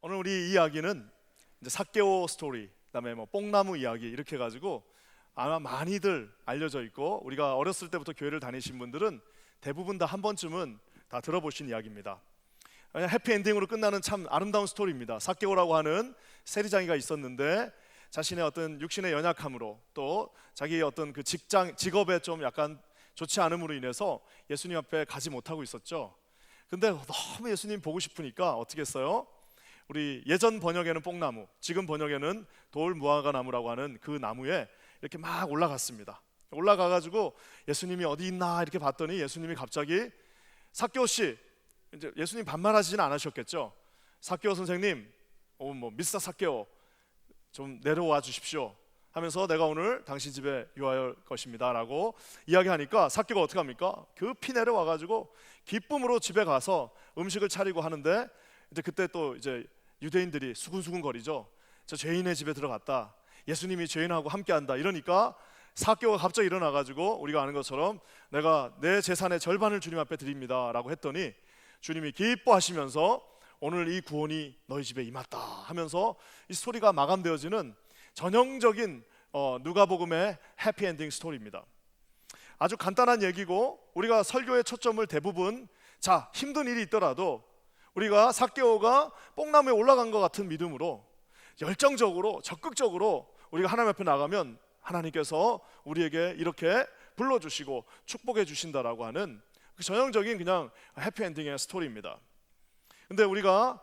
오늘 우리 이야기는 이제 삭개오 스토리, 그다음에 뭐 뽕나무 이야기 이렇게 해가지고 아마 많이들 알려져 있고 우리가 어렸을 때부터 교회를 다니신 분들은 대부분 다 한 번쯤은 다 들어보신 이야기입니다. 해피엔딩으로 끝나는 참 아름다운 스토리입니다. 삭개오라고 하는 세리장이가 있었는데 자신의 어떤 육신의 연약함으로 또 자기의 어떤 그 직업에 좀 약간 좋지 않음으로 인해서 예수님 앞에 가지 못하고 있었죠. 근데 너무 예수님 보고 싶으니까 어떻게 했어요? 우리 예전 번역에는 뽕나무, 지금 번역에는 돌무화과나무라고 하는 그 나무에 이렇게 막 올라갔습니다. 올라가가지고 예수님이 어디 있나 이렇게 봤더니 예수님이 갑자기 삭개오 씨, 이제 예수님 반말하시진 않으셨겠죠? 삭개오 선생님, 뭐 미스터 삭개오 좀 내려와 주십시오 하면서 내가 오늘 당신 집에 유하여 것입니다 라고 이야기하니까 삭개오가 어떻게 합니까? 급히 내려와가지고 기쁨으로 집에 가서 음식을 차리고 하는데 이제 그때 또 이제 유대인들이 수군수군 거리죠. 저 죄인의 집에 들어갔다, 예수님이 죄인하고 함께한다 이러니까 삭개오가 갑자기 일어나가지고 우리가 아는 것처럼 내가 내 재산의 절반을 주님 앞에 드립니다 라고 했더니 주님이 기뻐하시면서 오늘 이 구원이 너희 집에 임했다 하면서 이 스토리가 마감되어지는 전형적인 누가복음의 해피엔딩 스토리입니다. 아주 간단한 얘기고 우리가 설교의 초점을 대부분 자 힘든 일이 있더라도 우리가 삭개오가 뽕나무에 올라간 것 같은 믿음으로 열정적으로 적극적으로 우리가 하나님 앞에 나가면 하나님께서 우리에게 이렇게 불러주시고 축복해 주신다라고 하는 그 전형적인 그냥 해피엔딩의 스토리입니다. 근데 우리가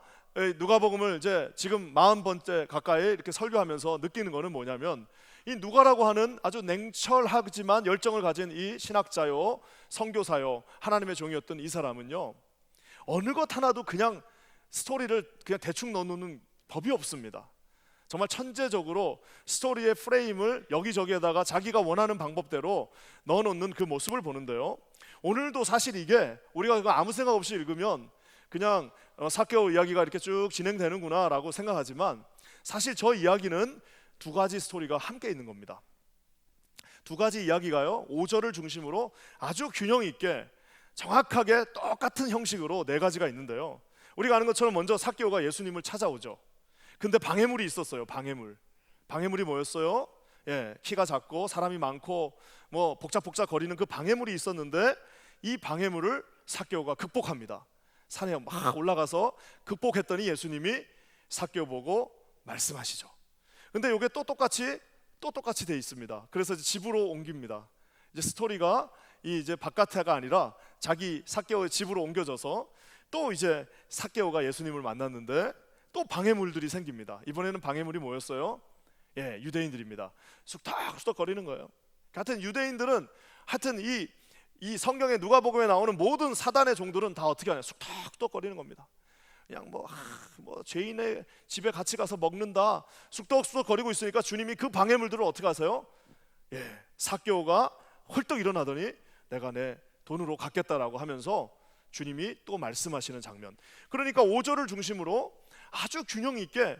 누가복음을 이제 지금 40번째 가까이 이렇게 설교하면서 느끼는 거는 뭐냐면 이 누가라고 하는 아주 냉철하지만 열정을 가진 이 신학자요, 선교사요, 하나님의 종이었던 이 사람은요 어느 것 하나도 그냥 스토리를 그냥 대충 넣어놓는 법이 없습니다. 정말 천재적으로 스토리의 프레임을 여기저기에다가 자기가 원하는 방법대로 넣어놓는 그 모습을 보는데요, 오늘도 사실 이게 우리가 이거 아무 생각 없이 읽으면 그냥 삭개오 이야기가 이렇게 쭉 진행되는구나 라고 생각하지만 사실 저 이야기는 두 가지 스토리가 함께 있는 겁니다. 두 가지 이야기가요 5절을 중심으로 아주 균형 있게 정확하게 똑같은 형식으로 네 가지가 있는데요, 우리가 아는 것처럼 먼저 삭개오가 예수님을 찾아오죠. 근데 방해물이 있었어요. 방해물이 뭐였어요? 키가 작고 사람이 많고 뭐 복잡복잡 거리는 그 방해물이 있었는데 이 방해물을 삭개오가 극복합니다. 산에 막 올라가서 극복했더니 예수님이 삭개오 보고 말씀하시죠. 근데 이게 또 똑같이 돼 있습니다. 그래서 이제 집으로 옮깁니다. 이제 스토리가 이제 바깥에가 아니라 자기 삭개오의 집으로 옮겨져서 또 이제 삭개오가 예수님을 만났는데 또 방해물들이 생깁니다. 이번에는 방해물이 뭐였어요? 유대인들입니다. 쑥덕쑥덕 거리는 거예요. 하여튼 유대인들은 하여튼 이 성경에 누가복음에 나오는 모든 사단의 종들은 다 어떻게 하냐? 쑥덕쑥덕 거리는 겁니다. 그냥 뭐 죄인의 집에 같이 가서 먹는다 쑥덕쑥덕 거리고 있으니까 주님이 그 방해물들을 어떻게 하세요? 삭개오가 헐떡 일어나더니 내가 내 돈으로 갚겠다라고 하면서 주님이 또 말씀하시는 장면. 그러니까 5절을 중심으로 아주 균형 있게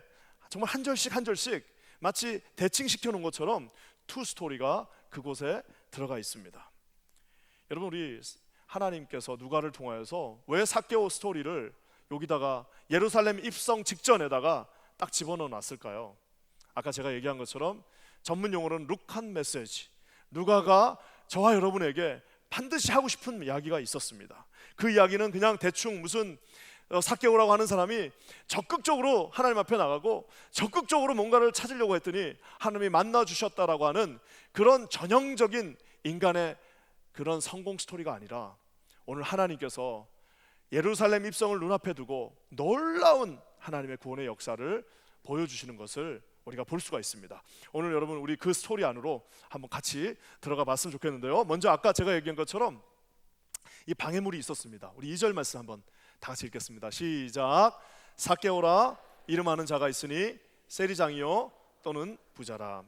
정말 한 절씩 한 절씩 마치 대칭시켜 놓은 것처럼 투 스토리가 그곳에 들어가 있습니다. 여러분, 우리 하나님께서 누가를 통하여서 왜 삭개오 스토리를 여기다가 예루살렘 입성 직전에다가 딱 집어넣어 놨을까요? 아까 제가 얘기한 것처럼 전문 용어로는 룩한 메시지, 누가가 저와 여러분에게 반드시 하고 싶은 이야기가 있었습니다. 그 이야기는 그냥 대충 무슨 삭개오라고 하는 사람이 적극적으로 하나님 앞에 나가고 적극적으로 뭔가를 찾으려고 했더니 하나님이 만나 주셨다라고 하는 그런 전형적인 인간의 그런 성공 스토리가 아니라 오늘 하나님께서 예루살렘 입성을 눈앞에 두고 놀라운 하나님의 구원의 역사를 보여주시는 것을 우리가 볼 수가 있습니다. 오늘 여러분 우리 그 스토리 안으로 한번 같이 들어가 봤으면 좋겠는데요, 먼저 아까 제가 얘기한 것처럼 이 방해물이 있었습니다. 우리 2절 말씀 한번 다 같이 읽겠습니다. 시작. 삭개오라 이름하는 자가 있으니 세리장이요 또는 부자라.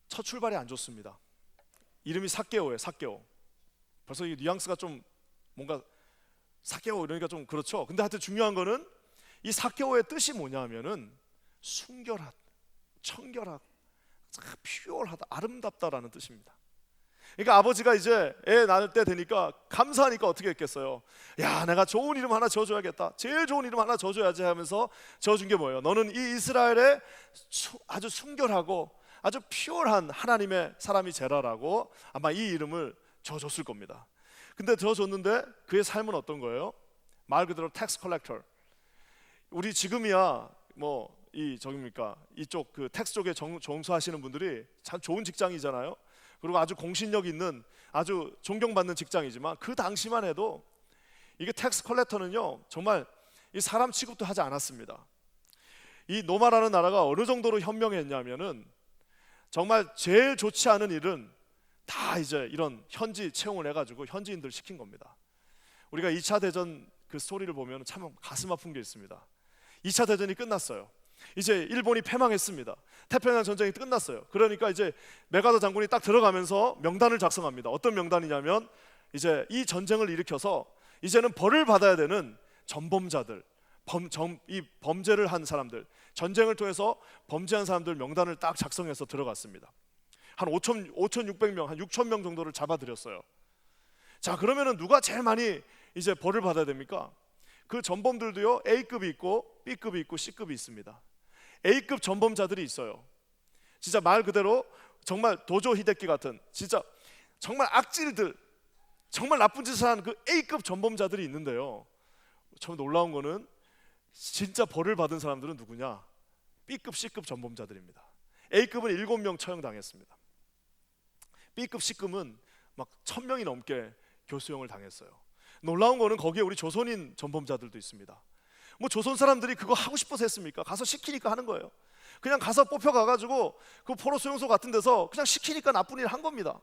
첫 출발이 안 좋습니다. 이름이 삭개오예요. 삭개오. 벌써 이 뉘앙스가 좀 뭔가 삭개오 이러니까 좀 그렇죠. 근데 하여튼 중요한 거는 이 삭개오의 뜻이 뭐냐면은 순결한, 청결한, 퓨어하다, 아름답다라는 뜻입니다. 그러니까 아버지가 이제 애 낳을 때 되니까 감사하니까 어떻게 했겠어요? 야, 내가 좋은 이름 하나 지어줘야겠다. 제일 좋은 이름 하나 지어줘야지 하면서 지어준 게 뭐예요? 너는 이 이스라엘의 아주 순결하고 아주 퓨어한 하나님의 사람이 제라라고 아마 이 이름을 지어줬을 겁니다. 근데 지어줬는데 그의 삶은 어떤 거예요? 말 그대로 텍스 컬렉터. 우리 지금이야 저깁니까? 이쪽 그 텍스 쪽에 종사하시는 분들이 참 좋은 직장이잖아요. 그리고 아주 공신력 있는 아주 존경받는 직장이지만 그 당시만 해도 이게 텍스 컬렉터는요 정말 이 사람 취급도 하지 않았습니다. 이 로마라는 나라가 어느 정도로 현명했냐면은 정말 제일 좋지 않은 일은 다 이제 이런 현지 채용을 해가지고 현지인들 시킨 겁니다. 우리가 2차 대전 그 스토리를 보면 참 가슴 아픈 게 있습니다. 2차 대전이 끝났어요. 이제 일본이 패망했습니다. 태평양 전쟁이 끝났어요. 그러니까 이제 메가더 장군이 딱 들어가면서 명단을 작성합니다. 어떤 명단이냐면 이제 이 전쟁을 일으켜서 이제는 벌을 받아야 되는 전범자들, 이 범죄를 한 사람들, 전쟁을 통해서 범죄한 사람들 명단을 딱 작성해서 들어갔습니다. 한 5,600명, 한 6,000명 정도를 잡아들였어요. 자, 그러면은 누가 제일 많이 이제 벌을 받아야 됩니까? 그 전범들도요 A급이 있고 B급이 있고 C급이 있습니다. A급 전범자들이 있어요. 진짜 말 그대로 정말 도조 히데키 같은 진짜 정말 악질들, 정말 나쁜 짓을 한 그 A급 전범자들이 있는데요, 참 놀라운 거는 진짜 벌을 받은 사람들은 누구냐? B급, C급 전범자들입니다. A급은 7명 처형당했습니다. B급, C급은 막 1,000명이 넘게 교수형을 당했어요. 놀라운 거는 거기에 우리 조선인 전범자들도 있습니다. 뭐 조선 사람들이 그거 하고 싶어서 했습니까? 가서 시키니까 하는 거예요. 그냥 가서 뽑혀가가지고 그 포로 수용소 같은 데서 그냥 시키니까 나쁜 일 한 겁니다.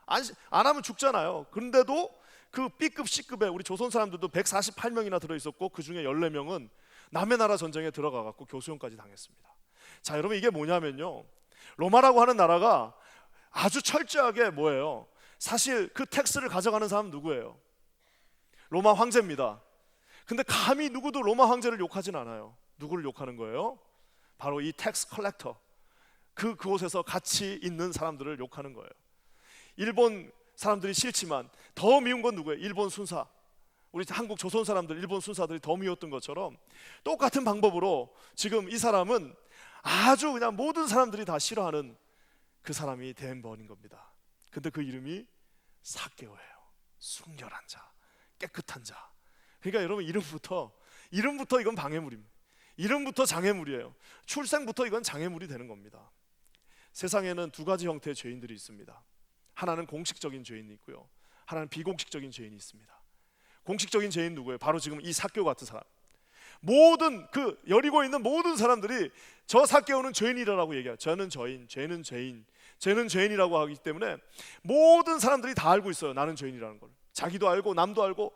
안 하면 죽잖아요. 그런데도 그 B급, C급에 우리 조선 사람들도 148명이나 들어있었고 그 중에 14명은 남의 나라 전쟁에 들어가갖고 교수형까지 당했습니다. 자, 여러분 이게 뭐냐면요, 로마라고 하는 나라가 아주 철저하게 뭐예요? 사실 그 텍스를 가져가는 사람은 누구예요? 로마 황제입니다. 근데 감히 누구도 로마 황제를 욕하진 않아요. 누구를 욕하는 거예요? 바로 이 텍스 컬렉터, 그곳에서 같이 있는 사람들을 욕하는 거예요. 일본 사람들이 싫지만 더 미운 건 누구예요? 일본 순사. 우리 한국 조선 사람들, 일본 순사들이 더 미웠던 것처럼 똑같은 방법으로 지금 이 사람은 아주 그냥 모든 사람들이 다 싫어하는 그 사람이 된 번인 겁니다. 근데 그 이름이 삭개오예요. 순결한 자, 깨끗한 자. 그러니까 여러분 이름부터 이건 방해물입니다. 이름부터 장애물이에요. 출생부터 이건 장애물이 되는 겁니다. 세상에는 두 가지 형태의 죄인들이 있습니다. 하나는 공식적인 죄인이 있고요, 하나는 비공식적인 죄인이 있습니다. 공식적인 죄인 누구예요? 바로 지금 이 삭개오 같은 사람. 모든 그 여리고에 있는 모든 사람들이 저 삭개오는 죄인이라고 얘기해요. 저는 죄인, 죄는 죄인, 죄는 죄인이라고 하기 때문에 모든 사람들이 다 알고 있어요. 나는 죄인이라는 걸. 자기도 알고 남도 알고.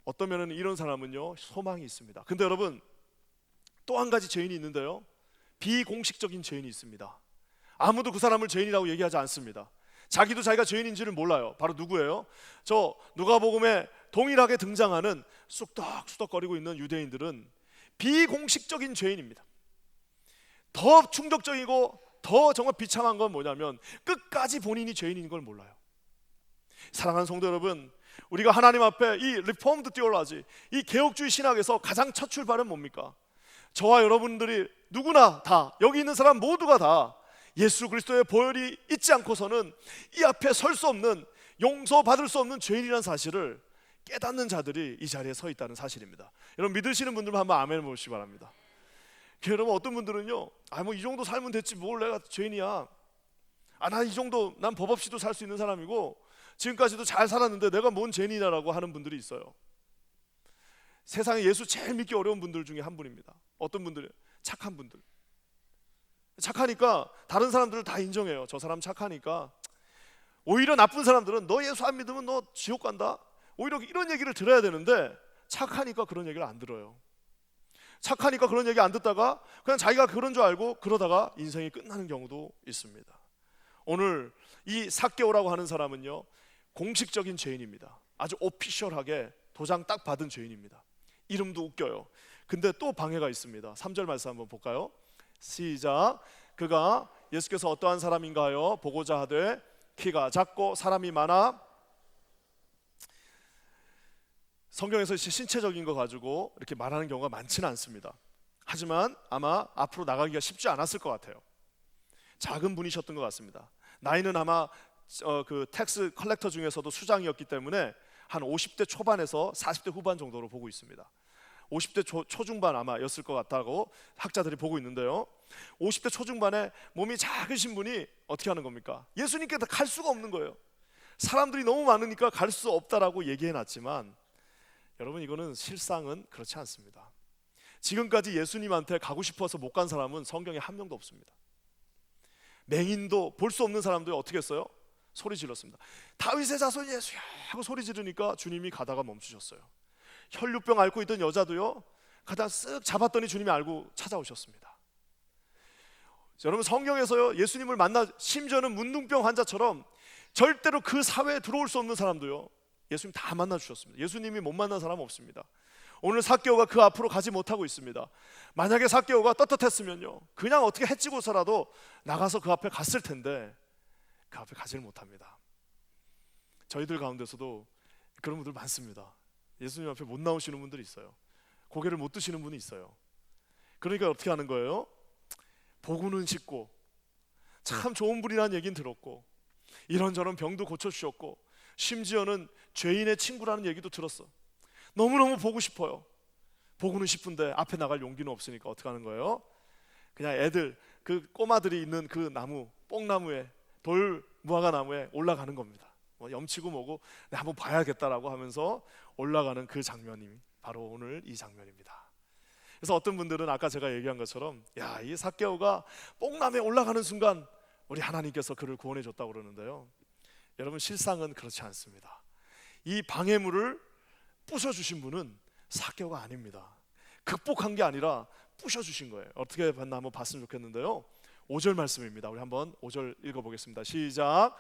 어떤 면은 이런 사람은요 소망이 있습니다. 근데 여러분 또 한 가지 죄인이 있는데요, 비공식적인 죄인이 있습니다. 아무도 그 사람을 죄인이라고 얘기하지 않습니다. 자기도 자기가 죄인인지를 몰라요. 바로 누구예요? 저 누가복음에 동일하게 등장하는 쑥덕쑥덕거리고 있는 유대인들은 비공식적인 죄인입니다. 더 충격적이고 더 정말 비참한 건 뭐냐면 끝까지 본인이 죄인인 걸 몰라요. 사랑하는 성도 여러분, 우리가 하나님 앞에 이 리폼드 티올로지, 이 개혁주의 신학에서 가장 첫 출발은 뭡니까? 저와 여러분들이 누구나 다, 여기 있는 사람 모두가 다 예수 그리스도의 보혈이 있지 않고서는 이 앞에 설 수 없는, 용서받을 수 없는 죄인이라는 사실을 깨닫는 자들이 이 자리에 서 있다는 사실입니다. 여러분 믿으시는 분들만 한번 아멘 보시기 바랍니다. 여러분 어떤 분들은요, 뭐 이 정도 살면 됐지 뭘 내가 죄인이야, 난 이 정도, 난 법 없이도 살 수 있는 사람이고 지금까지도 잘 살았는데 내가 뭔 죄인이라고 하는 분들이 있어요. 세상에 예수 제일 믿기 어려운 분들 중에 한 분입니다. 어떤 분들이요? 착한 분들. 착하니까 다른 사람들을 다 인정해요. 저 사람 착하니까. 오히려 나쁜 사람들은 너 예수 안 믿으면 너 지옥 간다, 오히려 이런 얘기를 들어야 되는데 착하니까 그런 얘기를 안 들어요. 착하니까 그런 얘기 안 듣다가 그냥 자기가 그런 줄 알고 그러다가 인생이 끝나는 경우도 있습니다. 오늘 이 삭개오라고 하는 사람은요 공식적인 죄인입니다. 아주 오피셜하게 도장 딱 받은 죄인입니다. 이름도 웃겨요. 근데 또 방해가 있습니다. 3절 말씀 한번 볼까요? 시작. 그가 예수께서 어떠한 사람인가요? 보고자 하되 키가 작고 사람이 많아 성경에서 신체적인 거 가지고 이렇게 말하는 경우가 많지는 않습니다. 하지만 아마 앞으로 나가기가 쉽지 않았을 것 같아요. 작은 분이셨던 것 같습니다. 나이는 아마 그 텍스 컬렉터 중에서도 수장이었기 때문에 한 50대 초반에서 40대 후반 정도로 보고 있습니다. 50대 초중반 아마였을 것 같다고 학자들이 보고 있는데요, 50대 초중반에 몸이 작으신 분이 어떻게 하는 겁니까? 예수님께 갈 수가 없는 거예요. 사람들이 너무 많으니까 갈 수 없다라고 얘기해놨지만 여러분, 이거는 실상은 그렇지 않습니다. 지금까지 예수님한테 가고 싶어서 못 간 사람은 성경에 한 명도 없습니다. 맹인도 볼 수 없는 사람도 어떻게 했어요? 소리 질렀습니다. 다윗의 자손 예수야 하고 소리 지르니까 주님이 가다가 멈추셨어요. 혈류병 앓고 있던 여자도요, 가다가 쓱 잡았더니 주님이 알고 찾아오셨습니다. 여러분, 성경에서요, 예수님을 만나, 심지어는 문둥병 환자처럼 절대로 그 사회에 들어올 수 없는 사람도요, 예수님 다 만나 주셨습니다. 예수님이 못 만난 사람 없습니다. 오늘 삭개오가 그 앞으로 가지 못하고 있습니다. 만약에 삭개오가 떳떳했으면요, 그냥 어떻게 해치고서라도 나가서 그 앞에 갔을 텐데 그 앞에 가지를 못합니다. 저희들 가운데서도 그런 분들 많습니다. 예수님 앞에 못 나오시는 분들이 있어요. 고개를 못 드시는 분이 있어요. 그러니까 어떻게 하는 거예요? 보고는 싶고 참 좋은 분이라는 얘기는 들었고 이런저런 병도 고쳐주셨고 심지어는 죄인의 친구라는 얘기도 들었어. 너무너무 보고 싶어요. 보고는 싶은데 앞에 나갈 용기는 없으니까 어떻게 하는 거예요? 그냥 애들, 그 꼬마들이 있는 그 나무, 뽕나무에, 돌 무화과 나무에 올라가는 겁니다. 뭐 염치고 뭐고 내가 한번 봐야겠다라고 하면서 올라가는 그 장면이 바로 오늘 이 장면입니다. 그래서 어떤 분들은 아까 제가 얘기한 것처럼, 야, 이 삭개오가 뽕나무에 올라가는 순간 우리 하나님께서 그를 구원해 줬다고 그러는데요, 여러분, 실상은 그렇지 않습니다. 이 방해물을 부셔주신 분은 삭개오가 아닙니다. 극복한 게 아니라 부셔주신 거예요. 어떻게 봤나 한번 봤으면 좋겠는데요, 5절 말씀입니다. 우리 한번 5절 읽어보겠습니다. 시작.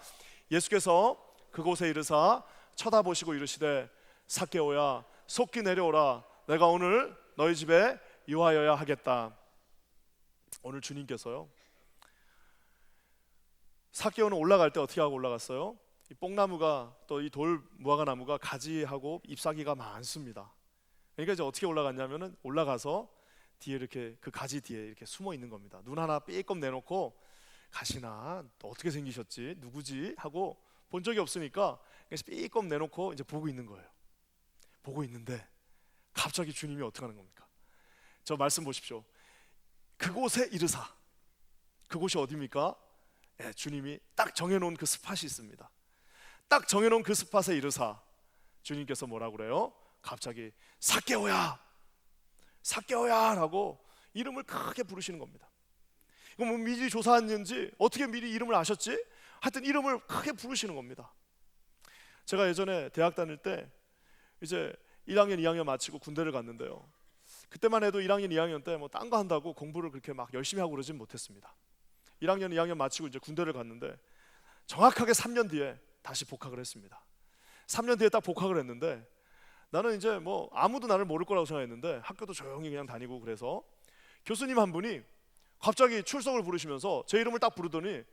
예수께서 그곳에 이르사 쳐다보시고 이르시되 삭개오야 속히 내려오라, 내가 오늘 너희 집에 유하여야 하겠다. 오늘 주님께서요, 삭개오는 올라갈 때 어떻게 하고 올라갔어요? 이 뽕나무가, 또 이 돌 무화과 나무가 가지하고 잎사귀가 많습니다. 그러니까 이제 어떻게 올라갔냐면은 올라가서 뒤에 이렇게 그 가지 뒤에 이렇게 숨어 있는 겁니다. 눈 하나 삐끔 내놓고, 가시나 또 어떻게 생기셨지, 누구지 하고 본 적이 없으니까 삐끔 내놓고 이제 보고 있는 거예요. 보고 있는데 갑자기 주님이 어떻게 하는 겁니까? 저 말씀 보십시오. 그곳에 이르사, 그곳이 어디입니까? 네, 주님이 딱 정해놓은 그 스팟이 있습니다. 딱 정해놓은 그 스팟에 이르사 주님께서 뭐라고 그래요? 갑자기 삭개오야, 삭개오야 라고 이름을 크게 부르시는 겁니다. 이거 뭐 미리 조사했는지 어떻게 미리 이름을 아셨지? 하여튼 이름을 크게 부르시는 겁니다. 제가 예전에 대학 다닐 때 이제 1학년 2학년 마치고 군대를 갔는데요, 그때만 해도 1학년 2학년 때 뭐 딴 거 한다고 공부를 그렇게 막 열심히 하고 그러진 못했습니다. 1학년 2학년 마치고 이제 군대를 갔는데 정확하게 3년 뒤에 다시 복학을 했습니다. 3년 뒤에 딱 복학을 했는데 나는 이제 뭐 아무도 나를 모를 거라고 생각했는데 학교도 조용히 그냥 다니고, 그래서 교수님 한 분이 갑자기 출석을 부르시면서 제 이름을 딱 부르더니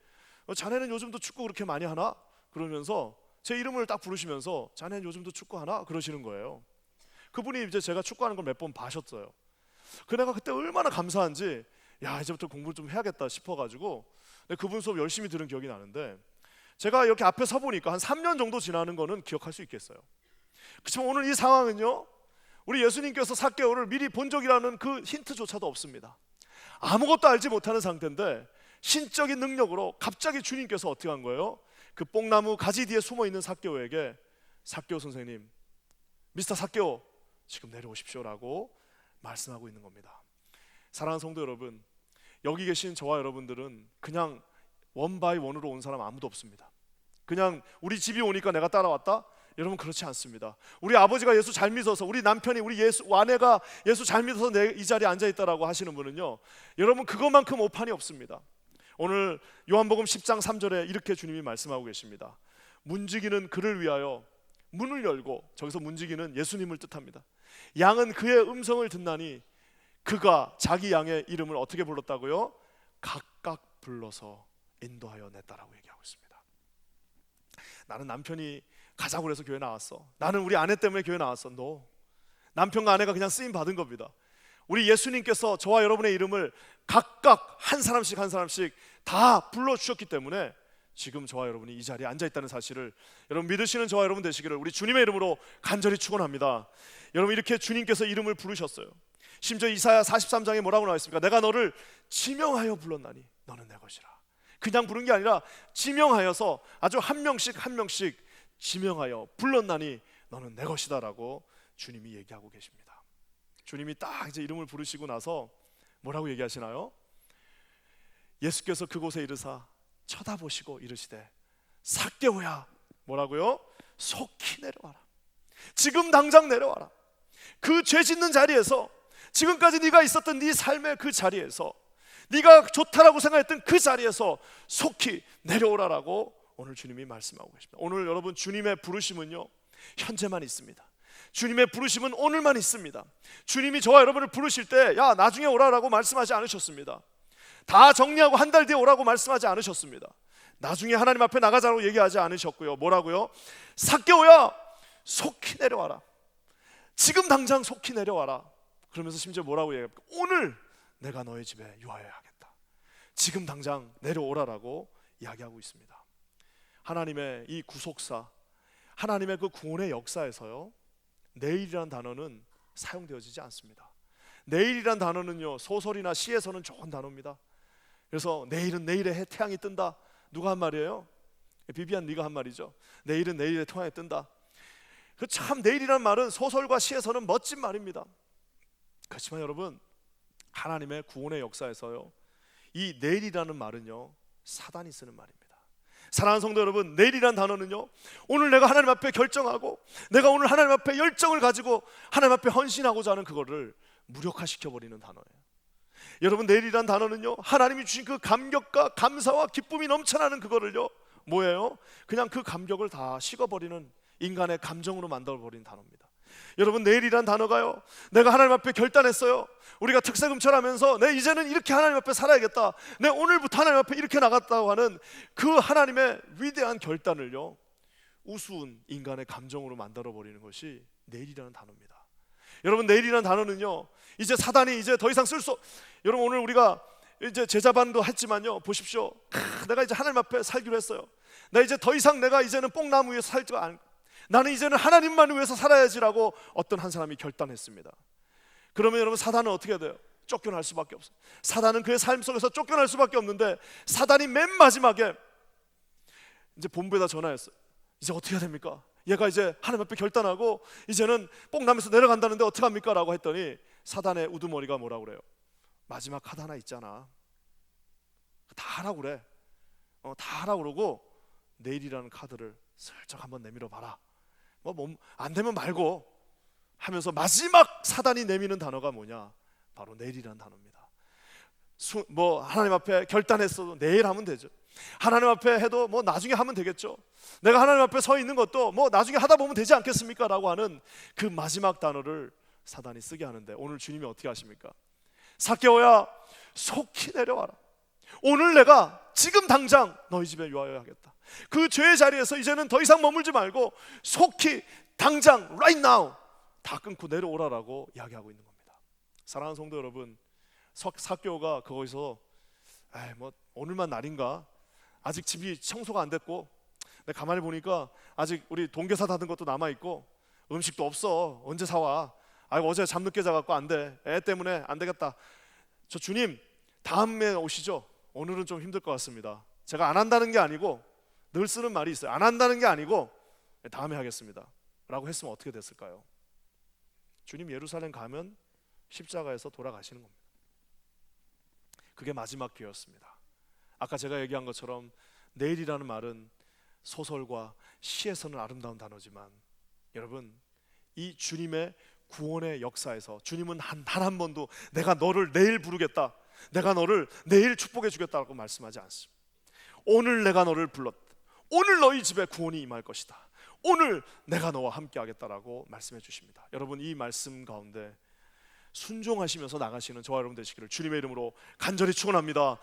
자네는 요즘도 축구 그렇게 많이 하나? 그러면서 제 이름을 딱 부르시면서 자네는 요즘도 축구 하나? 그러시는 거예요. 그분이 이제 제가 축구하는 걸 몇 번 봐셨어요. 그 내가 그때 얼마나 감사한지, 야, 이제부터 공부를 좀 해야겠다 싶어가지고 그분 수업 열심히 들은 기억이 나는데, 제가 이렇게 앞에 서 보니까 한 3년 정도 지나는 거는 기억할 수 있겠어요. 그렇지만 오늘 이 상황은요, 우리 예수님께서 삭개오를 미리 본 적이라는 그 힌트조차도 없습니다. 아무것도 알지 못하는 상태인데 신적인 능력으로 갑자기 주님께서 어떻게 한 거예요? 그 뽕나무 가지 뒤에 숨어있는 삭개오에게, 삭개오 선생님, 미스터 삭개오, 지금 내려오십시오라고 말씀하고 있는 겁니다. 사랑하는 성도 여러분, 여기 계신 저와 여러분들은 그냥 원바이 원으로 온 사람 아무도 없습니다. 그냥 우리 집이 오니까 내가 따라왔다? 여러분, 그렇지 않습니다. 우리 아버지가 예수 잘 믿어서, 우리 남편이, 우리 아내가 예수 잘 믿어서 내 이 자리에 앉아있다라고 하시는 분은요, 여러분 그것만큼 오판이 없습니다. 오늘 요한복음 10장 3절에 이렇게 주님이 말씀하고 계십니다. 문지기는 그를 위하여 문을 열고, 저기서 문지기는 예수님을 뜻합니다. 양은 그의 음성을 듣나니 그가 자기 양의 이름을 어떻게 불렀다고요? 각각 불러서 인도하여 냈다라고 얘기하고 있습니다. 나는 남편이 가자고 그래서 교회 나왔어. 나는 우리 아내 때문에 교회 나왔어. No. 남편과 아내가 그냥 쓰임 받은 겁니다. 우리 예수님께서 저와 여러분의 이름을 각각 한 사람씩 다 불러주셨기 때문에 지금 저와 여러분이 이 자리에 앉아있다는 사실을 여러분 믿으시는 저와 여러분 되시기를 우리 주님의 이름으로 간절히 축원합니다. 여러분 이렇게 주님께서 이름을 부르셨어요. 심지어 이사야 43장에 뭐라고 나와 있습니까? 내가 너를 지명하여 불렀나니 너는 내 것이라. 그냥 부른 게 아니라 지명하여서 아주 한 명씩 지명하여 불렀나니 너는 내 것이다 라고 주님이 얘기하고 계십니다. 주님이 딱 이제 이름을 부르시고 나서 뭐라고 얘기하시나요? 예수께서 그곳에 이르사 쳐다보시고 이르시되 삭개오야, 뭐라고요? 속히 내려와라. 지금 당장 내려와라. 그 죄 짓는 자리에서, 지금까지 네가 있었던 네 삶의 그 자리에서, 네가 좋다라고 생각했던 그 자리에서 속히 내려오라라고 오늘 주님이 말씀하고 계십니다. 오늘 여러분 주님의 부르심은요 현재만 있습니다. 주님의 부르심은 오늘만 있습니다. 주님이 저와 여러분을 부르실 때 야 나중에 오라라고 말씀하지 않으셨습니다. 다 정리하고 한 달 뒤에 오라고 말씀하지 않으셨습니다. 나중에 하나님 앞에 나가자고 얘기하지 않으셨고요. 뭐라고요? 삭개오야 속히 내려와라. 지금 당장 속히 내려와라. 그러면서 심지어 뭐라고 얘기합니까? 오늘 내가 너의 집에 유하여야 하겠다. 지금 당장 내려오라라고 이야기하고 있습니다. 하나님의 이 구속사, 하나님의 그 구원의 역사에서요 내일이란 단어는 사용되어지지 않습니다. 내일이란 단어는요 소설이나 시에서는 좋은 단어입니다. 그래서 내일은 내일의 태양이 뜬다. 누가 한 말이에요? 비비안 네가 한 말이죠. 내일은 내일의 태양이 뜬다. 그 참 내일이란 말은 소설과 시에서는 멋진 말입니다. 그렇지만 여러분 하나님의 구원의 역사에서요 이 내일이라는 말은요 사단이 쓰는 말입니다. 사랑하는 성도 여러분, 내일이란 단어는요 오늘 내가 하나님 앞에 결정하고 내가 오늘 하나님 앞에 열정을 가지고 하나님 앞에 헌신하고자 하는 그거를 무력화시켜버리는 단어예요. 여러분 내일이란 단어는요 하나님이 주신 그 감격과 감사와 기쁨이 넘쳐나는 그거를요 뭐예요? 그냥 그 감격을 다 식어버리는 인간의 감정으로 만들어버리는 단어입니다. 여러분 내일이란 단어가요 내가 하나님 앞에 결단했어요. 우리가 특세금철하면서 내 이제는 이렇게 하나님 앞에 살아야겠다, 내 오늘부터 하나님 앞에 이렇게 나갔다고 하는 그 하나님의 위대한 결단을요 우스운 인간의 감정으로 만들어버리는 것이 내일이라는 단어입니다. 여러분 내일이라는 단어는요 이제 사단이 이제 더 이상 여러분 오늘 우리가 이제 제자반도 했지만요 보십시오. 내가 이제 하나님 앞에 살기로 했어요. 나 이제 더 이상 내가 이제는 뽕나무 위에서 살지 않, 나는 이제는 하나님만 위해서 살아야지라고 어떤 한 사람이 결단했습니다. 그러면 여러분 사단은 어떻게 돼요? 쫓겨날 수밖에 없어요. 사단은 그의 삶 속에서 쫓겨날 수밖에 없는데 사단이 맨 마지막에 이제 본부에다 전화했어요. 이제 어떻게 해야 됩니까? 얘가 이제 하나님 앞에 결단하고 이제는 뽕나무에서 내려간다는데 어떻게 합니까? 라고 했더니 사단의 우두머리가 뭐라고 그래요? 마지막 카드 하나 있잖아, 다 하라고 그래. 다 하라고 그러고 내일이라는 카드를 슬쩍 한번 내밀어 봐라. 안 되면 말고 하면서 마지막 사단이 내미는 단어가 뭐냐? 바로 내일이라는 단어입니다. 하나님 앞에 결단했어도 내일 하면 되죠. 하나님 앞에 해도 나중에 하면 되겠죠. 내가 하나님 앞에 서 있는 것도 나중에 하다 보면 되지 않겠습니까? 라고 하는 그 마지막 단어를 사단이 쓰게 하는데 오늘 주님이 어떻게 하십니까? 삭개오야 속히 내려와라. 오늘 내가 지금 당장 너희 집에 유하여야 하겠다. 그 죄의 자리에서 이제는 더 이상 머물지 말고 속히 당장 right now 다 끊고 내려오라라고 이야기하고 있는 겁니다. 사랑하는 성도 여러분, 삭개오가 거기서 오늘만 날인가, 아직 집이 청소가 안 됐고 내가 가만히 보니까 아직 우리 동계사 닫은 것도 남아있고 음식도 없어, 언제 사와, 어제 잠늦게 자갖고 안 돼, 애 때문에 안 되겠다. 저 주님 다음에 오시죠. 오늘은 좀 힘들 것 같습니다. 제가 안 한다는 게 아니고, 늘 쓰는 말이 있어요. 안 한다는 게 아니고 다음에 하겠습니다 라고 했으면 어떻게 됐을까요? 주님 예루살렘 가면 십자가에서 돌아가시는 겁니다. 그게 마지막 기회였습니다. 아까 제가 얘기한 것처럼 내일이라는 말은 소설과 시에서는 아름다운 단어지만 여러분 이 주님의 구원의 역사에서 주님은 단 한 번도 내가 너를 내일 부르겠다, 내가 너를 내일 축복해 주겠다고 말씀하지 않습니다. 오늘 내가 너를 불렀다, 오늘 너희 집에 구원이 임할 것이다, 오늘 내가 너와 함께 하겠다라고 말씀해 주십니다. 여러분 이 말씀 가운데 순종하시면서 나가시는 저와 여러분 되시기를 주님의 이름으로 간절히 축원합니다.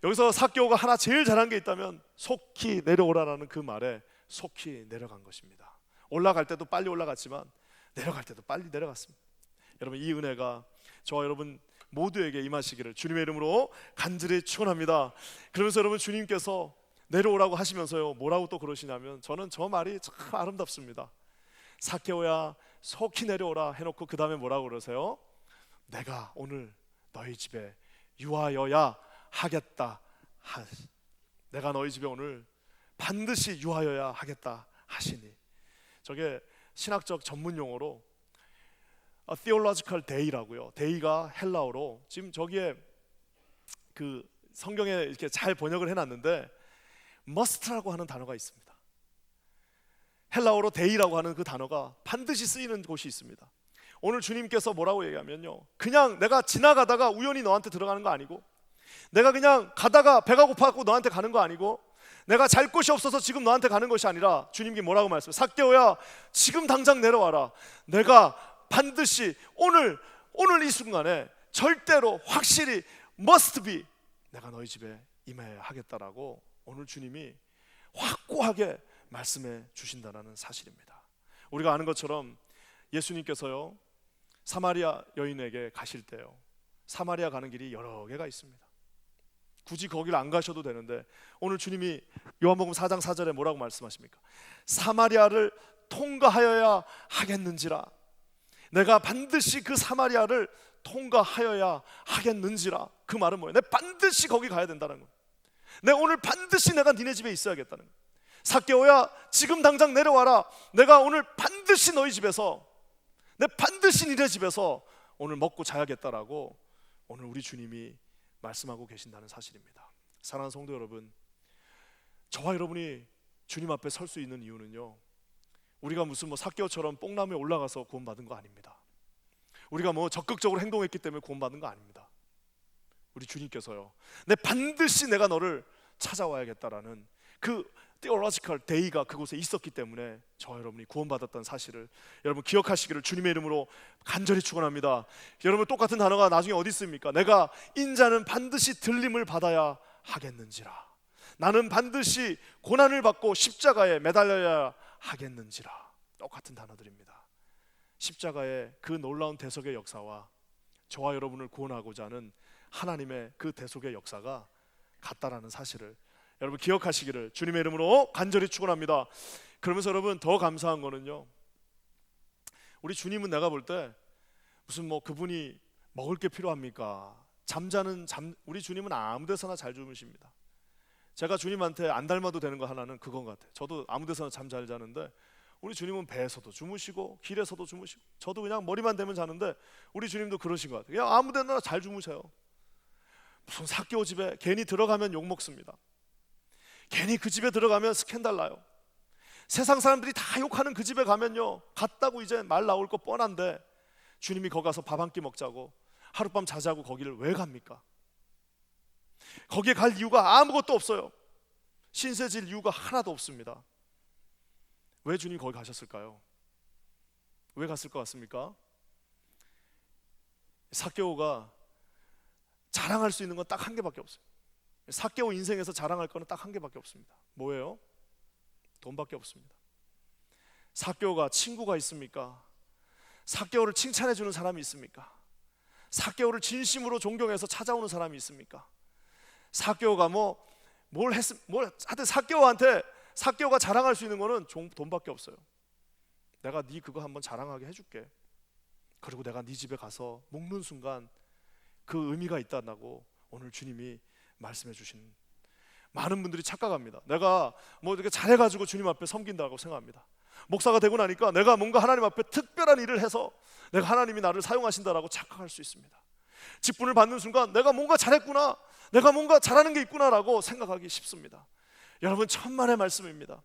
여기서 삭개오가 하나 제일 잘한 게 있다면 속히 내려오라라는 그 말에 속히 내려간 것입니다. 올라갈 때도 빨리 올라갔지만 내려갈 때도 빨리 내려갔습니다. 여러분, 이 은혜가 저와 여러분 모두에게 임하시기를 주님의 이름으로 간절히 축원합니다. 그러면서 여러분, 주님께서 내려오라고 하시면서요, 뭐라고 또 그러시냐면, 저는 저 말이 참 아름답습니다. 삭개오야 속히 내려오라 해놓고 그 다음에 뭐라고 그러세요? 내가 오늘 너희 집에 유하여야 하겠다. 내가 너희 집에 오늘 반드시 유하여야 하겠다 하시니. 저게 신학적 전문 용어로 theological day라고요. day가 헬라어로, 지금 저기에 그 성경에 이렇게 잘 번역을 해놨는데 must라고 하는 단어가 있습니다. 헬라어로 day라고 하는 그 단어가 반드시 쓰이는 곳이 있습니다. 오늘 주님께서 뭐라고 얘기하면요, 그냥 내가 지나가다가 우연히 너한테 들어가는 거 아니고, 내가 그냥 가다가 배가 고파갖고 너한테 가는 거 아니고, 내가 잘 곳이 없어서 지금 너한테 가는 것이 아니라, 주님께 뭐라고 말씀해요? 삭개오야 지금 당장 내려와라. 내가 반드시 오늘 이 순간에 절대로 확실히 must be 내가 너희 집에 임해야 하겠다라고 오늘 주님이 확고하게 말씀해 주신다는 사실입니다. 우리가 아는 것처럼 예수님께서요, 사마리아 여인에게 가실 때요, 사마리아 가는 길이 여러 개가 있습니다. 굳이 거기를 안 가셔도 되는데 오늘 주님이 요한복음 4장 4절에 뭐라고 말씀하십니까? 사마리아를 통과하여야 하겠는지라. 내가 반드시 그 사마리아를 통과하여야 하겠는지라. 그 말은 뭐예요? 내가 반드시 거기 가야 된다는 거예요. 내가 오늘 반드시 내가 니네 집에 있어야겠다는 거예요. 삭개오야 지금 당장 내려와라. 내가 오늘 반드시 너희 집에서, 내 반드시 니네 집에서 오늘 먹고 자야겠다라고 오늘 우리 주님이 말씀하고 계신다는 사실입니다. 사랑하는 성도 여러분, 저와 여러분이 주님 앞에 설 수 있는 이유는요, 우리가 무슨 삭개오처럼 뽕나무에 올라가서 구원받은 거 아닙니다. 우리가 적극적으로 행동했기 때문에 구원받은 거 아닙니다. 우리 주님께서요, 반드시 내가 너를 찾아와야겠다라는 그 theological day가 그곳에 있었기 때문에 저와 여러분이 구원받았다는 사실을 여러분 기억하시기를 주님의 이름으로 간절히 축원합니다. 여러분, 똑같은 단어가 나중에 어디 있습니까? 내가 인자는 반드시 들림을 받아야 하겠는지라. 나는 반드시 고난을 받고 십자가에 매달려야 하겠는지라. 똑같은 단어들입니다. 십자가의 그 놀라운 대속의 역사와 저와 여러분을 구원하고자 하는 하나님의 그 대속의 역사가 같다라는 사실을 여러분 기억하시기를 주님의 이름으로 간절히 축원합니다. 그러면서 여러분, 더 감사한 거는요, 우리 주님은 내가 볼 때 무슨 그분이 먹을 게 필요합니까? 우리 주님은 아무 데서나 잘 주무십니다. 제가 주님한테 안 닮아도 되는 거 하나는 그건 것 같아요. 저도 아무 데서나 잠 잘 자는데 우리 주님은 배에서도 주무시고 길에서도 주무시고, 저도 그냥 머리만 대면 자는데 우리 주님도 그러신 것 같아요. 그냥 아무 데나 잘 주무셔요. 무슨 삭개오 집에 괜히 들어가면 욕 먹습니다. 괜히 그 집에 들어가면 스캔들 나요. 세상 사람들이 다 욕하는 그 집에 가면요, 갔다고 이제 말 나올 거 뻔한데 주님이 거기 가서 밥 한 끼 먹자고 하룻밤 자자고 거기를 왜 갑니까? 거기에 갈 이유가 아무것도 없어요. 신세질 이유가 하나도 없습니다. 왜 주님이 거기 가셨을까요? 왜 갔을 것 같습니까? 삭개오가 자랑할 수 있는 건 딱 한 개밖에 없어요. 삭개오 인생에서 자랑할 거는 딱 한 개밖에 없습니다. 뭐예요? 돈밖에 없습니다. 삭개오가 친구가 있습니까? 삭개오를 칭찬해 주는 사람이 있습니까? 삭개오를 진심으로 존경해서 찾아오는 사람이 있습니까? 삭개오가 하여튼 삭개오가 자랑할 수 있는 거는 돈밖에 없어요. 내가 네 그거 한번 자랑하게 해줄게. 그리고 내가 네 집에 가서 먹는 순간 그 의미가 있다고 오늘 주님이 말씀해 주신. 많은 분들이 착각합니다. 내가 이렇게 잘해가지고 주님 앞에 섬긴다고 생각합니다. 목사가 되고 나니까 내가 뭔가 하나님 앞에 특별한 일을 해서 내가 하나님이 나를 사용하신다라고 착각할 수 있습니다. 직분을 받는 순간 내가 뭔가 잘했구나, 내가 뭔가 잘하는 게 있구나라고 생각하기 쉽습니다. 여러분, 천만의 말씀입니다.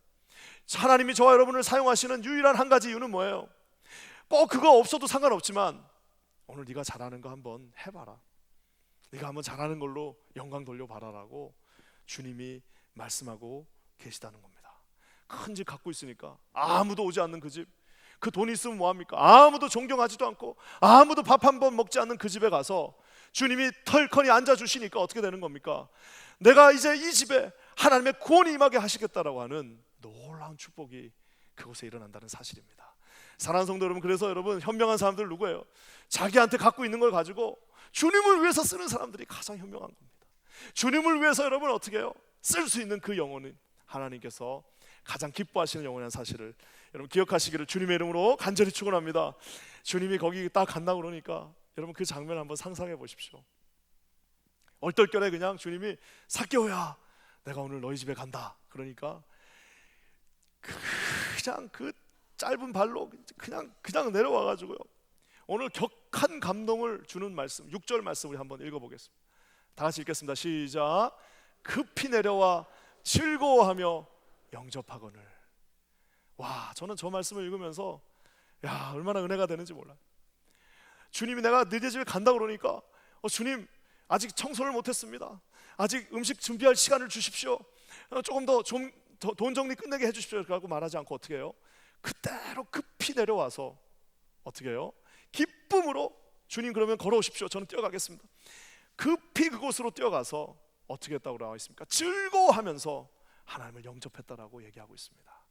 하나님이 저와 여러분을 사용하시는 유일한 한 가지 이유는 뭐예요? 꼭 그거 없어도 상관없지만 오늘 네가 잘하는 거 한번 해봐라. 네가 한번 잘하는 걸로 영광 돌려봐라라고 주님이 말씀하고 계시다는 겁니다. 큰 집 갖고 있으니까 아무도 오지 않는 그 집, 그 돈 있으면 뭐합니까? 아무도 존경하지도 않고 아무도 밥 한 번 먹지 않는 그 집에 가서 주님이 털커니 앉아주시니까 어떻게 되는 겁니까? 내가 이제 이 집에 하나님의 구원이 임하게 하시겠다라고 하는 놀라운 놀라운 축복이 그곳에 일어난다는 사실입니다. 사랑하는 성도 여러분, 그래서 여러분, 현명한 사람들 누구예요? 자기한테 갖고 있는 걸 가지고 주님을 위해서 쓰는 사람들이 가장 현명한 겁니다. 주님을 위해서 여러분 어떻게 해요? 쓸 수 있는 그 영혼은 하나님께서 가장 기뻐하시는 영혼이라는 사실을 여러분 기억하시기를 주님의 이름으로 간절히 축원합니다. 주님이 거기 딱 간다 그러니까 여러분 그 장면 한번 상상해 보십시오. 얼떨결에 그냥 주님이 삭개오야, 내가 오늘 너희 집에 간다 그러니까 그냥 그 짧은 발로 그냥 내려와가지고요, 오늘 격한 감동을 주는 말씀 6절 말씀 우리 한번 읽어보겠습니다. 다 같이 읽겠습니다. 시작. 급히 내려와 즐거워하며 영접하거늘. 와, 저는 저 말씀을 읽으면서 야, 얼마나 은혜가 되는지 몰라요. 주님이 내가 너희 집에 간다 그러니까 주님 아직 청소를 못했습니다. 아직 음식 준비할 시간을 주십시오. 조금 더 돈 정리 끝내게 해주십시오. 그러고 말하지 않고 어떻게 해요? 그대로 급히 내려와서 어떻게 해요? 기쁨으로 주님 그러면 걸어오십시오. 저는 뛰어가겠습니다. 급히 그곳으로 뛰어가서 어떻게 했다고 나와 있습니까? 즐거워하면서 하나님을 영접했다라고 얘기하고 있습니다.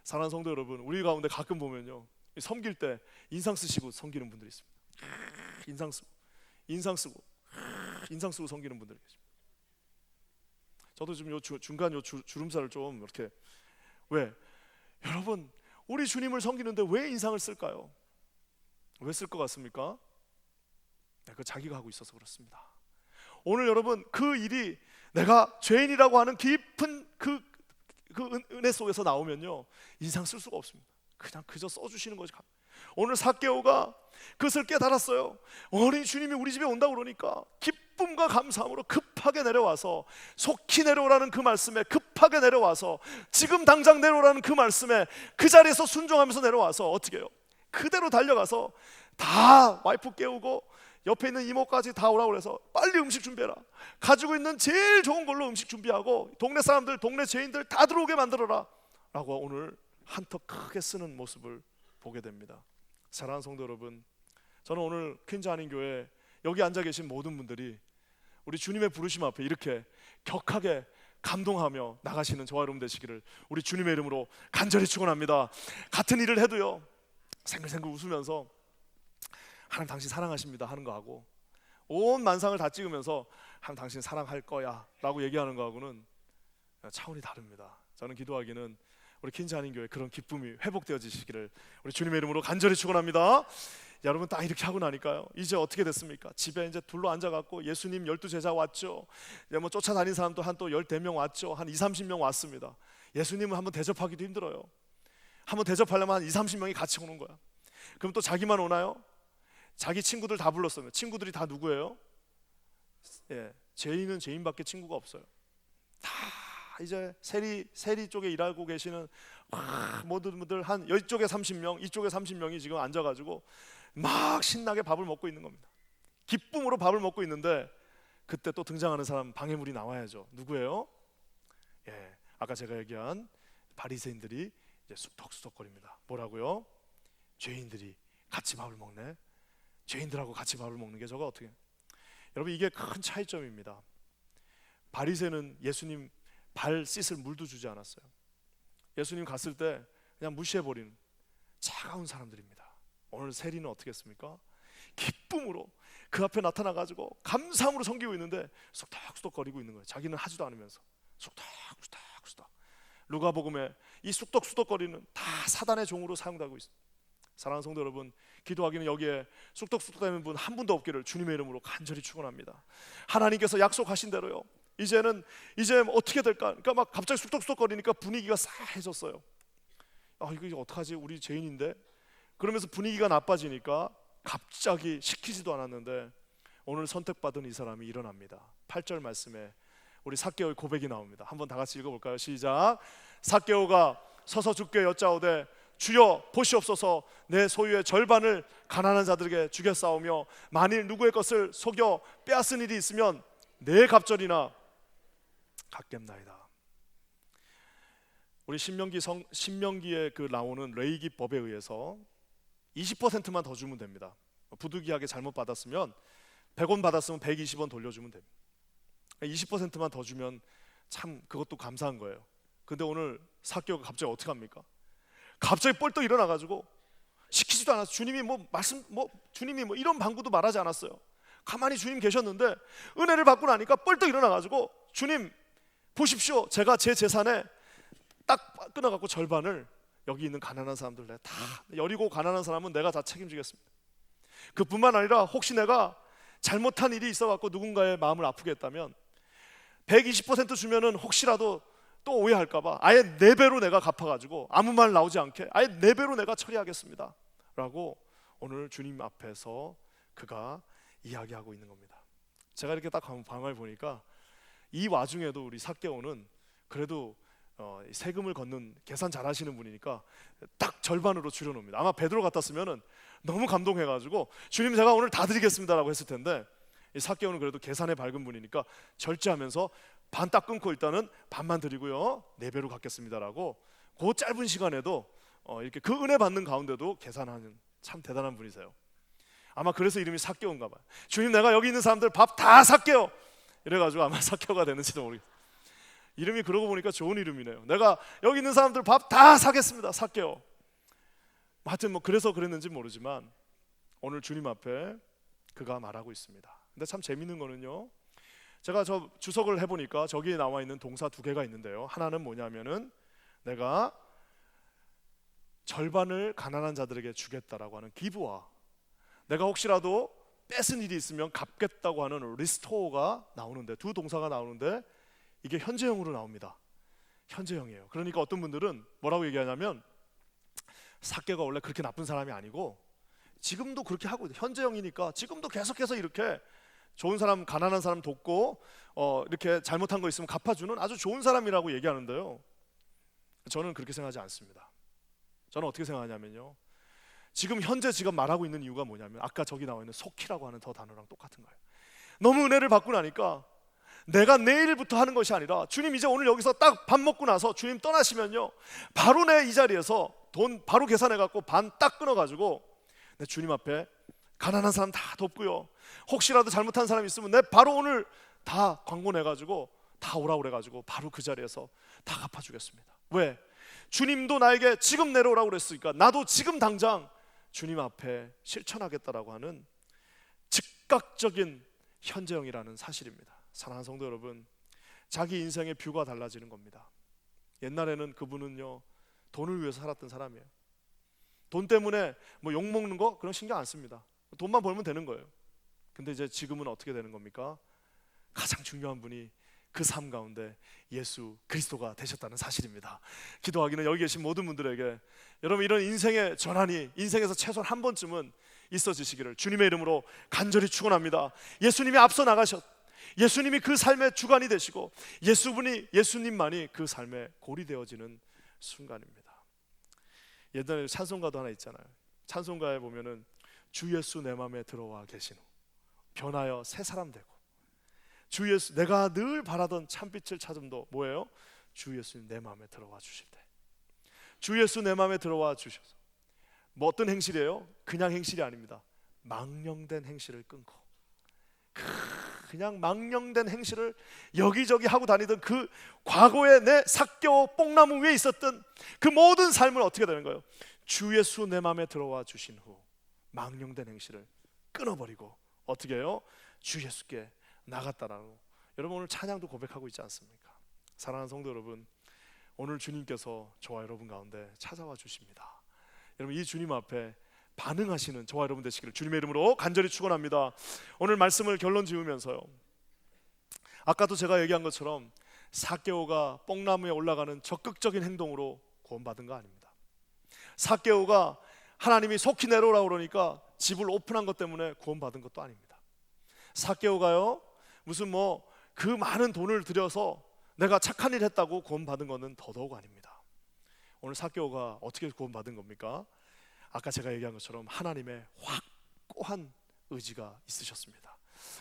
사랑하는 성도 여러분, 우리 가운데 가끔 보면요, 섬길 때 인상 쓰시고 섬기는 분들이 있습니다. 인상 쓰고 섬기는 분들이 계십니다. 저도 지금 요 중간 요 주름살을 좀 이렇게, 왜? 여러분, 우리 주님을 섬기는데 왜 인상을 쓸까요? 왜 쓸 것 같습니까? 그 자기가 하고 있어서 그렇습니다. 오늘 여러분 그 일이 내가 죄인이라고 하는 깊은 그 은혜 속에서 나오면요, 인상 쓸 수가 없습니다. 그냥 그저 써주시는 거지. 오늘 삭개오가 그것을 깨달았어요. 어린 주님이 우리 집에 온다고 그러니까 기쁨과 감사함으로 급하게 내려와서, 속히 내려오라는 그 말씀에 급하게 내려와서, 지금 당장 내려오라는 그 말씀에 그 자리에서 순종하면서 내려와서 어떻게 해요? 그대로 달려가서 다 와이프 깨우고 옆에 있는 이모까지 다 오라고 해서 빨리 음식 준비해라, 가지고 있는 제일 좋은 걸로 음식 준비하고 동네 사람들, 동네 죄인들 다 들어오게 만들어라 라고 오늘 한턱 크게 쓰는 모습을 보게 됩니다. 사랑하는 성도 여러분, 저는 오늘 퀸즈 한인교회 여기 앉아 계신 모든 분들이 우리 주님의 부르심 앞에 이렇게 격하게 감동하며 나가시는 저와 여러분 되시기를 우리 주님의 이름으로 간절히 축원합니다. 같은 일을 해도요, 생글생글 웃으면서 하나님 당신 사랑하십니다 하는 거하고 온 만상을 다 찍으면서 하나님 당신 사랑할 거야 라고 얘기하는 거하고는 차원이 다릅니다. 저는 기도하기는 우리 퀸즈 한인교회 그런 기쁨이 회복되어지시기를 우리 주님의 이름으로 간절히 축원합니다. 여러분 딱 이렇게 하고 나니까요, 이제 어떻게 됐습니까? 집에 이제 둘러 앉아갖고 예수님 12제자 왔죠. 뭐 쫓아다닌 사람도 한 또 14명 왔죠. 한 20-30명 왔습니다. 예수님은 한번 대접하기도 힘들어요. 한번 대접하려면 한 20-30명이 같이 오는 거야. 그럼 또 자기만 오나요? 자기 친구들 다 불렀어요. 친구들이 다 누구예요? 예, 죄인은 죄인밖에 친구가 없어요. 다 이제 세리 쪽에 일하고 계시는 모든 분들 한 이쪽에 30명, 이쪽에 30명이 지금 앉아가지고 막 신나게 밥을 먹고 있는 겁니다. 기쁨으로 밥을 먹고 있는데 그때 또 등장하는 사람, 방해물이 나와야죠. 누구예요? 예, 아까 제가 얘기한 바리새인들이 이제 쑥덕쑥덕거립니다. 뭐라고요? 죄인들이 같이 밥을 먹네. 죄인들하고 같이 밥을 먹는 게 저거 어떻게? 여러분 이게 큰 차이점입니다. 바리새는 예수님 발 씻을 물도 주지 않았어요. 예수님 갔을 때 그냥 무시해버리는 차가운 사람들입니다. 오늘 세리는 어떻게 했습니까? 기쁨으로 그 앞에 나타나가지고 감사함으로 섬기고 있는데 쑥덕쑥덕거리고 있는 거예요. 자기는 하지도 않으면서 쑥덕쑥덕. 누가복음에 이 쑥덕쑥덕거리는 다 사단의 종으로 사용되고 있습니다. 사랑하는 성도 여러분, 기도하기는 여기에 쑥덕쑥덕되는 분 한 분도 없기를 주님의 이름으로 간절히 축원합니다. 하나님께서 약속하신 대로요, 이제 어떻게 될까? 그러니까 막 갑자기 쑥덕쑥덕거리니까 분위기가 싸해졌어요. 이거 어떡하지? 우리 죄인인데? 그러면서 분위기가 나빠지니까 갑자기 시키지도 않았는데 오늘 선택받은 이 사람이 일어납니다. 8절 말씀에 우리 삭개오의 고백이 나옵니다. 한번 다 같이 읽어볼까요? 시작. 삭개오가 서서 주께 여짜오되 주여 보시옵소서, 내 소유의 절반을 가난한 자들에게 주겠사오며 만일 누구의 것을 속여 빼앗은 일이 있으면 내 갑절이나 갚겠나이다. 우리 신명기에 그 나오는 레위기 법에 의해서 20%만 더 주면 됩니다. 부득이하게 잘못 받았으면 100원 받았으면 120원 돌려주면 됩니다. 20%만 더 주면 참 그것도 감사한 거예요. 근데 오늘 삭개오가 갑자기 어떻게 합니까? 갑자기 뻘떡 일어나가지고, 시키지도 않았어요. 주님이 주님이 이런 방구도 말하지 않았어요. 가만히 주님 계셨는데 은혜를 받고 나니까 뻘떡 일어나가지고, 주님 보십시오, 제가 제 재산에 딱 끊어갖고 절반을 여기 있는 가난한 사람들 내가 다, 여리고 가난한 사람은 내가 다 책임지겠습니다. 그뿐만 아니라 혹시 내가 잘못한 일이 있어갖고 누군가의 마음을 아프게 했다면 120% 주면은 혹시라도 또 오해할까봐 아예 4배로 내가 갚아가지고 아무 말 나오지 않게 아예 4배로 내가 처리하겠습니다 라고 오늘 주님 앞에서 그가 이야기하고 있는 겁니다. 제가 이렇게 딱 방을 보니까 이 와중에도 우리 삭개오는 그래도 세금을 걷는 계산 잘하시는 분이니까 딱 절반으로 줄여놓습니다. 아마 베드로 같았으면은 너무 감동해가지고 주님 제가 오늘 다 드리겠습니다라고 했을 텐데, 이 삭개오는 그래도 계산에 밝은 분이니까 절제하면서 반 딱 끊고 일단은 반만 드리고요 4배로 갚겠습니다라고 그 짧은 시간에도 이렇게 그 은혜 받는 가운데도 계산하는 참 대단한 분이세요. 아마 그래서 이름이 삭개오인가 봐요. 주님 내가 여기 있는 사람들 밥 다 삭개오 이래가지고 아마 삭개오가 되는지도 모르겠어요. 이름이 그러고 보니까 좋은 이름이네요. 내가 여기 있는 사람들 밥 다 사겠습니다 삭개오. 하여튼 그래서 그랬는지 모르지만 오늘 주님 앞에 그가 말하고 있습니다. 근데 참 재밌는 거는요, 제가 저 주석을 해보니까 저기에 나와 있는 동사 2개가 있는데요, 하나는 뭐냐면은 내가 절반을 가난한 자들에게 주겠다라고 하는 기부와, 내가 혹시라도 뺏은 일이 있으면 갚겠다고 하는 리스토어가 나오는데, 두 동사가 나오는데 이게 현재형으로 나옵니다. 현재형이에요. 그러니까 어떤 분들은 뭐라고 얘기하냐면 삭개오가 원래 그렇게 나쁜 사람이 아니고 지금도 그렇게 하고, 현재형이니까 지금도 계속해서 이렇게 좋은 사람, 가난한 사람 돕고 이렇게 잘못한 거 있으면 갚아주는 아주 좋은 사람이라고 얘기하는데요, 저는 그렇게 생각하지 않습니다. 저는 어떻게 생각하냐면요, 지금 현재 지금 말하고 있는 이유가 뭐냐면 아까 저기 나와 있는 속히라고 하는 더 단어랑 똑같은 거예요. 너무 은혜를 받고 나니까 내가 내일부터 하는 것이 아니라, 주님 이제 오늘 여기서 딱 밥 먹고 나서 주님 떠나시면요 바로 내 이 자리에서 돈 바로 계산해갖고 반 딱 끊어가지고 내 주님 앞에 가난한 사람 다 돕고요, 혹시라도 잘못한 사람 있으면 내 바로 오늘 다 광고 내가지고 다 오라고 그래가지고 바로 그 자리에서 다 갚아주겠습니다. 왜? 주님도 나에게 지금 내려오라고 그랬으니까 나도 지금 당장 주님 앞에 실천하겠다라고 하는 즉각적인 현재형이라는 사실입니다. 사랑하는 성도 여러분, 자기 인생의 뷰가 달라지는 겁니다. 옛날에는 그분은요 돈을 위해서 살았던 사람이에요. 돈 때문에 욕먹는 거 그런 신경 안 씁니다. 돈만 벌면 되는 거예요. 근데 이제 지금은 어떻게 되는 겁니까? 가장 중요한 분이 그 삶 가운데 예수 그리스도가 되셨다는 사실입니다. 기도하기는 여기 계신 모든 분들에게 여러분 이런 인생의 전환이 인생에서 최소한 한 번쯤은 있어지시기를 주님의 이름으로 간절히 축원합니다. 예수님이 앞서 나가셨, 예수님이 그 삶의 주관이 되시고 예수님만이 그 삶의 골이 되어지는 순간입니다. 예전에 찬송가도 하나 있잖아요. 찬송가에 보면은 주 예수 내 맘에 들어와 계신 후 변하여 새 사람 되고, 주 예수 내가 늘 바라던 참빛을 찾음도 뭐예요? 주 예수님 내 마음에 들어와 주실 때, 주 예수 내 마음에 들어와 주셔서 어떤 행실이에요? 그냥 행실이 아닙니다. 망령된 행실을 끊고 그냥 망령된 행실을 여기저기 하고 다니던 그 과거에 내 삭개오 뽕나무 위에 있었던 그 모든 삶을 어떻게 되는 거예요? 주 예수 내 마음에 들어와 주신 후 망령된 행실을 끊어버리고 어떻게 해요? 주 예수께 나갔다라고. 여러분 오늘 찬양도 고백하고 있지 않습니까? 사랑하는 성도 여러분, 오늘 주님께서 저와 여러분 가운데 찾아와 주십니다. 여러분 이 주님 앞에 반응하시는 저와 여러분 되시기를 주님의 이름으로 간절히 축원합니다. 오늘 말씀을 결론 지으면서요, 아까도 제가 얘기한 것처럼 삭개오가 뽕나무에 올라가는 적극적인 행동으로 구원받은 거 아닙니다. 삭개오가 하나님이 속히 내려오라고 그러니까 집을 오픈한 것 때문에 구원받은 것도 아닙니다. 삭개오가요 무슨 그 많은 돈을 들여서 내가 착한 일 했다고 구원받은 것은 더더욱 아닙니다. 오늘 삭개오가 어떻게 구원받은 겁니까? 아까 제가 얘기한 것처럼 하나님의 확고한 의지가 있으셨습니다.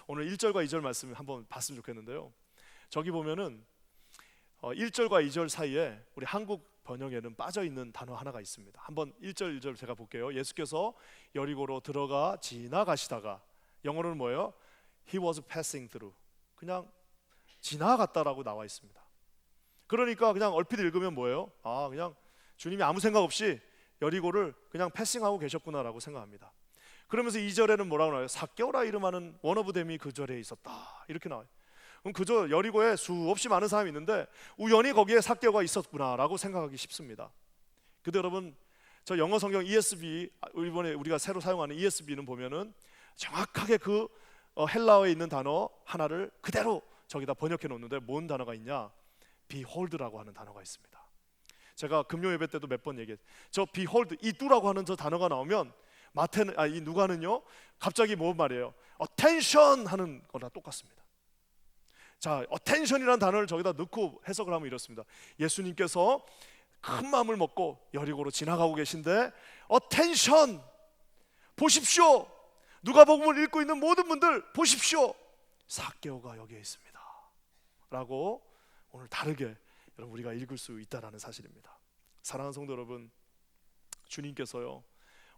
오늘 1절과 2절 말씀 한번 봤으면 좋겠는데요, 저기 보면은 1절과 2절 사이에 우리 한국 번역에는 빠져있는 단어 하나가 있습니다. 한번 1절 2절 제가 볼게요. 예수께서 여리고로 들어가 지나가시다가, 영어로는 뭐예요? He was passing through, 그냥 지나갔다라고 나와 있습니다. 그러니까 그냥 얼핏 읽으면 뭐예요? 아, 그냥 주님이 아무 생각 없이 여리고를 그냥 패싱하고 계셨구나라고 생각합니다. 그러면서 2절에는 뭐라고 나와요? 삭개오라 이름하는 원어브댐이 그 절에 있었다, 이렇게 나와요. 그럼 그저 여리고에 수없이 많은 사람이 있는데 우연히 거기에 삭개오가 있었구나라고 생각하기 쉽습니다. 근데 여러분, 저 영어 성경 ESV, 이번에 우리가 새로 사용하는 ESV는 보면은 정확하게 그 헬라어에 있는 단어 하나를 그대로 저기다 번역해 놓는데 뭔 단어가 있냐? behold라고 하는 단어가 있습니다. 제가 금요 예배 때도 몇 번 얘기했죠. 저 behold, 이 뚜라고 하는 저 단어가 나오면 마태는, 이 누가는요 갑자기 뭔 말이에요? attention 하는 거랑 똑같습니다. 자, attention이라는 단어를 저기다 넣고 해석을 하면 이렇습니다. 예수님께서 큰 마음을 먹고 여리고로 지나가고 계신데 attention, 보십시오. 누가복음을 읽고 있는 모든 분들 보십시오. 삭개오가 여기에 있습니다 라고 오늘 다르게 여러분 우리가 읽을 수 있다는 사실입니다. 사랑하는 성도 여러분, 주님께서요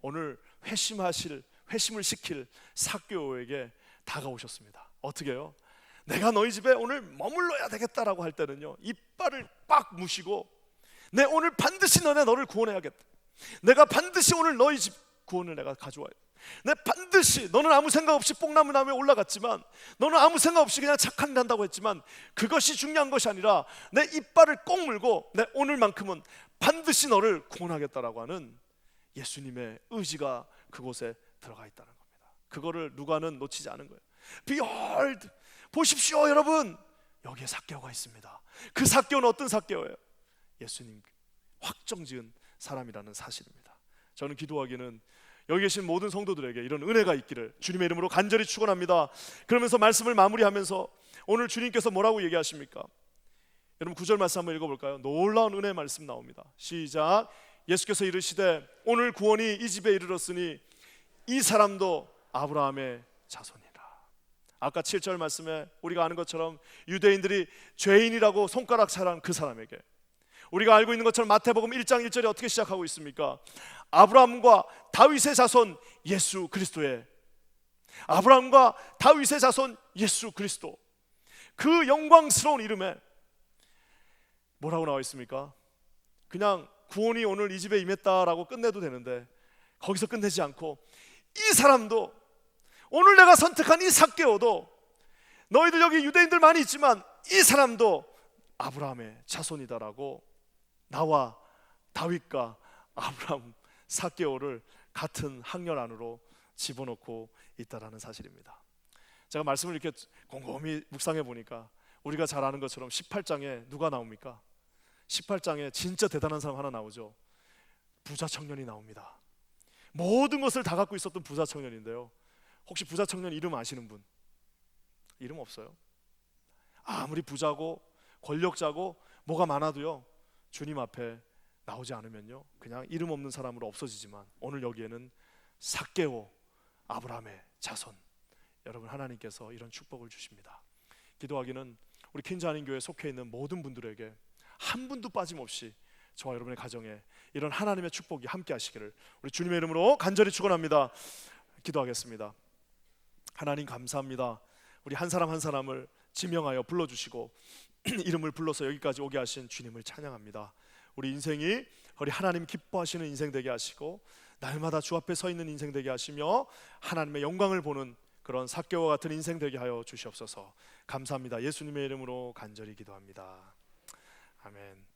오늘 회심을 시킬 삭개오에게 다가오셨습니다. 어떻게 해요? 내가 너희 집에 오늘 머물러야 되겠다라고 할 때는요 이빨을 빡 무시고, 내 오늘 반드시 너를 구원해야겠다. 내가 반드시 오늘 너희 집 구원을 내가 가져와야 돼. 내 반드시, 너는 아무 생각 없이 뽕나무 나무에 올라갔지만, 너는 아무 생각 없이 그냥 착한 일 한다고 했지만 그것이 중요한 것이 아니라 내 이빨을 꼭 물고 내 오늘만큼은 반드시 너를 구원하겠다라고 하는 예수님의 의지가 그곳에 들어가 있다는 겁니다. 그거를 누가는 놓치지 않은 거예요. Behold, 보십시오 여러분, 여기에 삭개오가 있습니다. 그 삭개오는 어떤 삭개오예요? 예수님 확정지은 사람이라는 사실입니다. 저는 기도하기는 여기 계신 모든 성도들에게 이런 은혜가 있기를 주님의 이름으로 간절히 축원합니다. 그러면서 말씀을 마무리하면서 오늘 주님께서 뭐라고 얘기하십니까? 여러분 9절 말씀 한번 읽어볼까요? 놀라운 은혜의 말씀 나옵니다. 시작. 예수께서 이르시되 오늘 구원이 이 집에 이르렀으니 이 사람도 아브라함의 자손이라. 아까 7절 말씀에 우리가 아는 것처럼 유대인들이 죄인이라고 손가락 찰한 그 사람에게, 우리가 알고 있는 것처럼 마태복음 1장 1절에 어떻게 시작하고 있습니까? 아브라함과 다윗의 자손 예수 그리스도의, 아브라함과 다윗의 자손 예수 그리스도, 그 영광스러운 이름에 뭐라고 나와 있습니까? 그냥 구원이 오늘 이 집에 임했다라고 끝내도 되는데 거기서 끝내지 않고 이 사람도, 오늘 내가 선택한 이 삭개오도, 너희들 여기 유대인들 많이 있지만 이 사람도 아브라함의 자손이다라고 나와 다윗과 아브라함, 삭개오를 같은 학렬 안으로 집어넣고 있다라는 사실입니다. 제가 말씀을 이렇게 곰곰이 묵상해 보니까 우리가 잘 아는 것처럼 18장에 누가 나옵니까? 18장에 진짜 대단한 사람 하나 나오죠. 부자 청년이 나옵니다. 모든 것을 다 갖고 있었던 부자 청년인데요, 혹시 부자 청년 이름 아시는 분? 이름 없어요. 아무리 부자고 권력자고 뭐가 많아도요 주님 앞에 나오지 않으면요 그냥 이름 없는 사람으로 없어지지만, 오늘 여기에는 삭개오, 아브라함의 자손, 여러분 하나님께서 이런 축복을 주십니다. 기도하기는 우리 퀸즈한인교회에 속해 있는 모든 분들에게 한 분도 빠짐없이 저와 여러분의 가정에 이런 하나님의 축복이 함께 하시기를 우리 주님의 이름으로 간절히 축원합니다. 기도하겠습니다. 하나님 감사합니다. 우리 한 사람 한 사람을 지명하여 불러주시고 이름을 불러서 여기까지 오게 하신 주님을 찬양합니다. 우리 인생이 우리 하나님 기뻐하시는 인생 되게 하시고 날마다 주 앞에 서 있는 인생 되게 하시며 하나님의 영광을 보는 그런 삭개오와 같은 인생 되게 하여 주시옵소서. 감사합니다. 예수님의 이름으로 간절히 기도합니다. 아멘.